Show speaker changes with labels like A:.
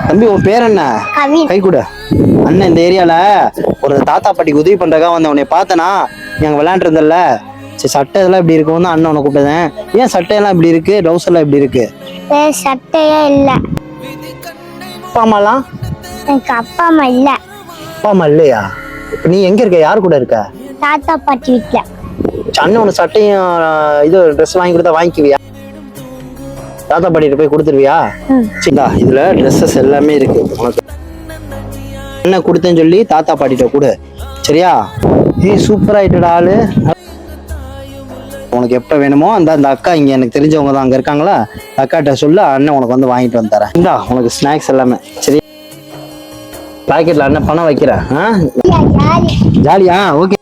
A: தம்பி உன் பேர் என்ன? கை கூட. அண்ணன் இந்த ஏரியால ஒரு தாத்தா பாட்டிக்கு உதவி பண்றதுக்காக வந்து உன்னை பார்த்தனா, நீ அங்க விளையாண்டு இருந்தல. சரி, சட்டை எல்லாம் இப்படி இருக்கும் தான் அண்ணன் உன்னை கூப்பிட்டேன். ஏன் சட்டையெல்லாம் இப்படி இருக்கு, டவுசர் எல்லாம் இப்படி இருக்கு?
B: சட்டையே இல்ல.
A: அப்பா அம்மாலாம்?
B: எனக்கு அப்பா அம்மா இல்ல.
A: அப்பா அம்மா இல்லையா? இப்ப நீ எங்க இருக்க, யாரு கூட இருக்க?
B: தாத்தா பாட்டி வீட்டுல.
A: அண்ணன் உனக்கு சட்டையும் இது ட்ரெஸ் வாங்கி கொடுத்தா வாங்கிக்குவியா? தாத்தா பாட்டிட்டு போய் கொடுத்துருவியா? சரிங்களா, இதுல ட்ரெஸ்ஸஸ் எல்லாமே இருக்கு உனக்கு. என்ன கொடுத்தேன்னு சொல்லி தாத்தா பாட்டிட்ட கொடு, சரியா? சூப்பர் ஆயிட்டடா ஆளு. உனக்கு எப்ப வேணுமோ அந்த அக்கா இங்க எனக்கு தெரிஞ்சவங்க தான் அங்க இருக்காங்களா, அக்காட்ட சொல்லு, அண்ணன் உனக்கு வந்து வாங்கிட்டு வந்து தரேன். இந்தா உனக்கு ஸ்நாக்ஸ் எல்லாமே. சரி, பாக்கெட்ல அண்ணன் பணம் வைக்கிறேன். ஜாலியா? ஓகே.